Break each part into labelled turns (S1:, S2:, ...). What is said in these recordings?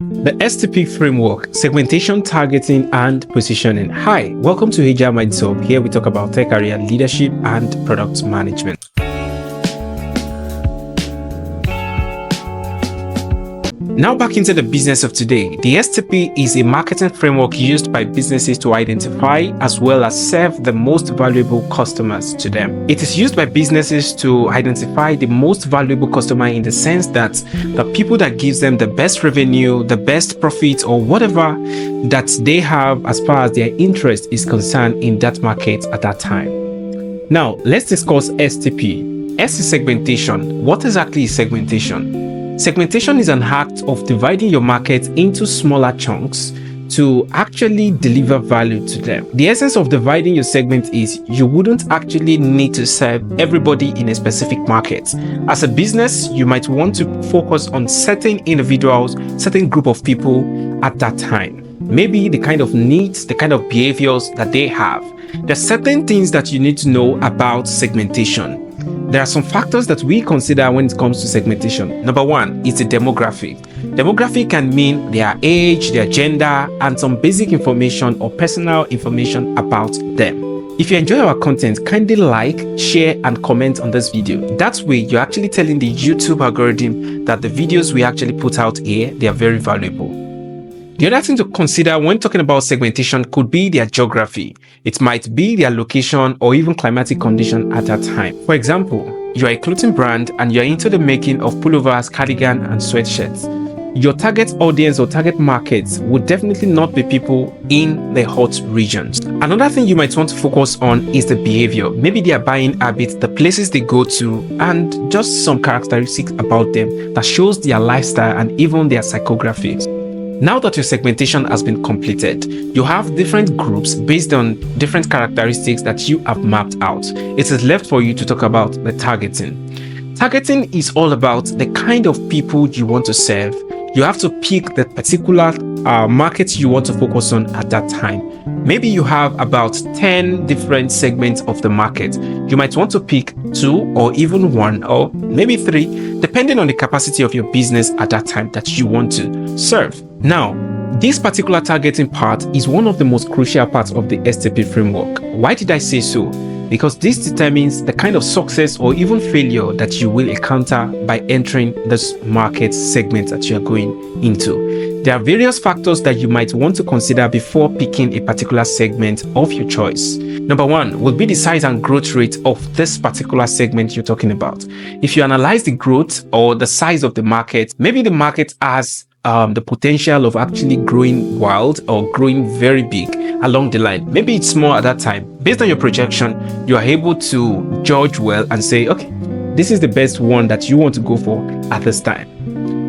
S1: The STP framework, segmentation, targeting, and positioning. Hi, welcome to HR Minds Hub. Here we talk about tech career leadership and product management. Now back into the business of today. The STP is a marketing framework used by businesses to identify as well as serve the most valuable customers to them. It is used by businesses to identify the most valuable customer in the sense that the people that gives them the best revenue, the best profit, or whatever that they have as far as their interest is concerned in that market at that time. Now, let's discuss STP. S is segmentation. What exactly is segmentation? Segmentation is an act of dividing your market into smaller chunks to actually deliver value to them. The essence of dividing your segment is you wouldn't actually need to serve everybody in a specific market. As a business, you might want to focus on certain individuals, certain group of people at that time. Maybe the kind of needs, the kind of behaviors that they have. There are certain things that you need to know about segmentation. There are some factors that we consider when it comes to segmentation. Number one is the demographic. Demographic can mean their age, their gender, and some basic information or personal information about them. If you enjoy our content, kindly like, share, and comment on this video. That way, you're actually telling the YouTube algorithm that the videos we actually put out here, they are very valuable. The other thing to consider when talking about segmentation could be their geography. It might be their location or even climatic condition at that time. For example, you are a clothing brand and you are into the making of pullovers, cardigan, and sweatshirts. Your target audience or target markets would definitely not be people in the hot regions. Another thing you might want to focus on is the behavior. Maybe their buying habits, the places they go to, and just some characteristics about them that shows their lifestyle and even their psychographics. Now that your segmentation has been completed, you have different groups based on different characteristics that you have mapped out. It is left for you to talk about the targeting. Targeting is all about the kind of people you want to serve. You have to pick the particular market you want to focus on at that time. Maybe you have about 10 different segments of the market. You might want to pick 2 or even 1 or maybe 3, depending on the capacity of your business at that time that you want to serve. Now, this particular targeting part is one of the most crucial parts of the STP framework. Why did I say so? Because this determines the kind of success or even failure that you will encounter by entering this market segment that you are going into. There are various factors that you might want to consider before picking a particular segment of your choice. Number one will be the size and growth rate of this particular segment you're talking about. If you analyze the growth or the size of the market, maybe the market has the potential of actually growing wild or growing very big along the line. Maybe it's small at that time. Based on your projection, you are able to judge well and say, okay, this is the best one that you want to go for at this time.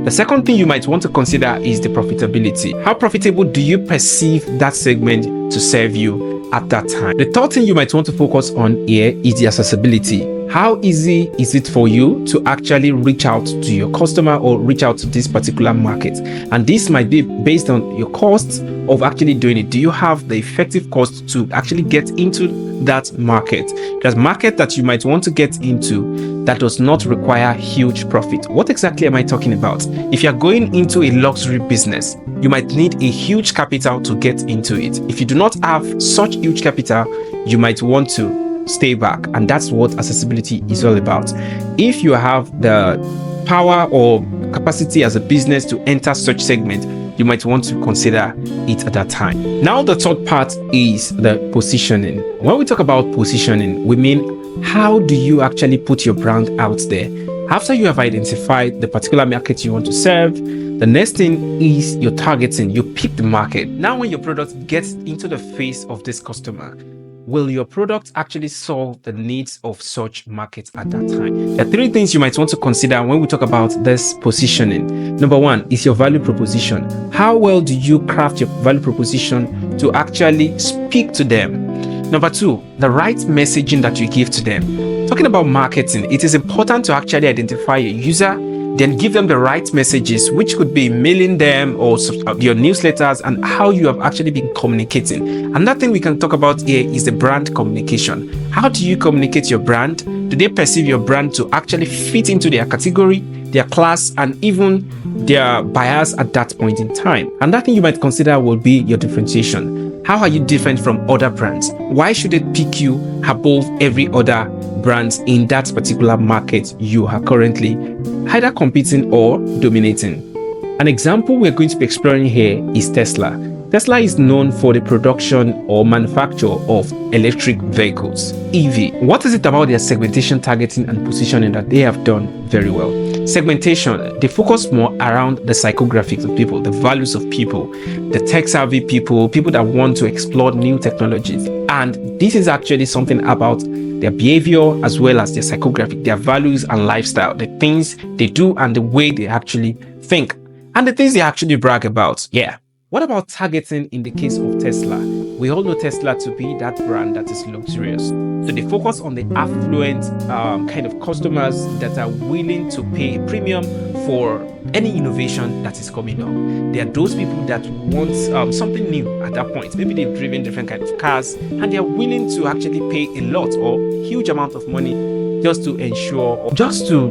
S1: The second thing you might want to consider is the profitability. How profitable do you perceive that segment to serve you at that time? The third thing you might want to focus on here is the accessibility. How easy is it for you to actually reach out to your customer or reach out to this particular market? And this might be based on your costs of actually doing it. Do you have the effective cost to actually get into that market? There's market that you might want to get into that does not require huge profit. What exactly am I talking about? If you're going into a luxury business, you might need a huge capital to get into it. If you do not have such huge capital, you might want to stay back, and that's what accessibility is all about. If you have the power or capacity as a business to enter such segment, you might want to consider it at that time. Now the third part is the positioning. When we talk about positioning, we mean how do you actually put your brand out there? After you have identified the particular market you want to serve, the next thing is your targeting. You pick the market. Now when your product gets into the face of this customer, will your product actually solve the needs of such markets at that time? There are 3 things you might want to consider when we talk about this positioning. Number 1 is your value proposition. How well do you craft your value proposition to actually speak to them? Number 2, the right messaging that you give to them. Talking about marketing, it is important to actually identify your user, then give them the right messages, which could be mailing them or your newsletters, and how you have actually been communicating. Another thing we can talk about here is the brand communication. How do you communicate your brand? Do they perceive your brand to actually fit into their category, their class, and even their bias at that point in time. Another thing you might consider will be your differentiation. How are you different from other brands? Why should they pick you above every other brand in that particular market you are currently either competing or dominating? An example we're going to be exploring here is Tesla. Tesla is known for the production or manufacture of electric vehicles, EV. What is it about their segmentation, targeting, and positioning that they have done very well? Segmentation, they focus more around the psychographics of people, the values of people, the tech-savvy people, people that want to explore new technologies. And this is actually something about their behavior as well as their psychographic, their values and lifestyle, the things they do and the way they actually think, and the things they actually brag about. Yeah. What about targeting in the case of Tesla? We all know Tesla to be that brand that is luxurious. So they focus on the affluent kind of customers that are willing to pay a premium for any innovation that is coming up. They are those people that want something new at that point. Maybe they've driven different kinds of cars and they are willing to actually pay a lot or huge amount of money just to ensure or just to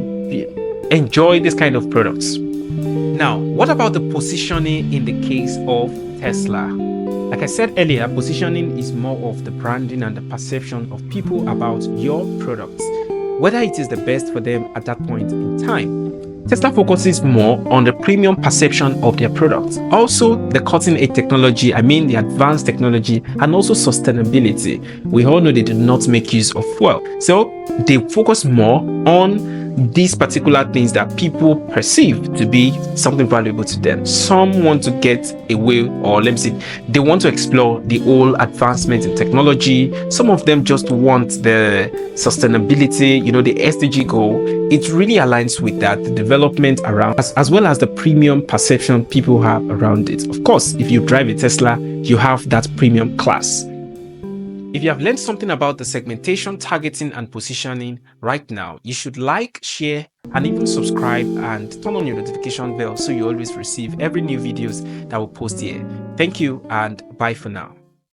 S1: enjoy this kind of products. Now, what about the positioning in the case of Tesla? Like I said earlier, positioning is more of the branding and the perception of people about your products, whether it is the best for them at that point in time. Tesla focuses more on the premium perception of their products, also the cutting-edge technology, the advanced technology, and also sustainability. We all know they do not make use of fuel, so they focus more on these particular things that people perceive to be something valuable to them. Some want to get away, or let me see, they want to explore the whole advancement in technology. Some of them just want the sustainability, the SDG goal. It really aligns with that, the development around, as well as the premium perception people have around it. Of course, if you drive a Tesla, you have that premium class. If you have learned something about the segmentation, targeting, and positioning right now, you should like, share, and even subscribe and turn on your notification bell so you always receive every new videos that we'll post here. Thank you and bye for now.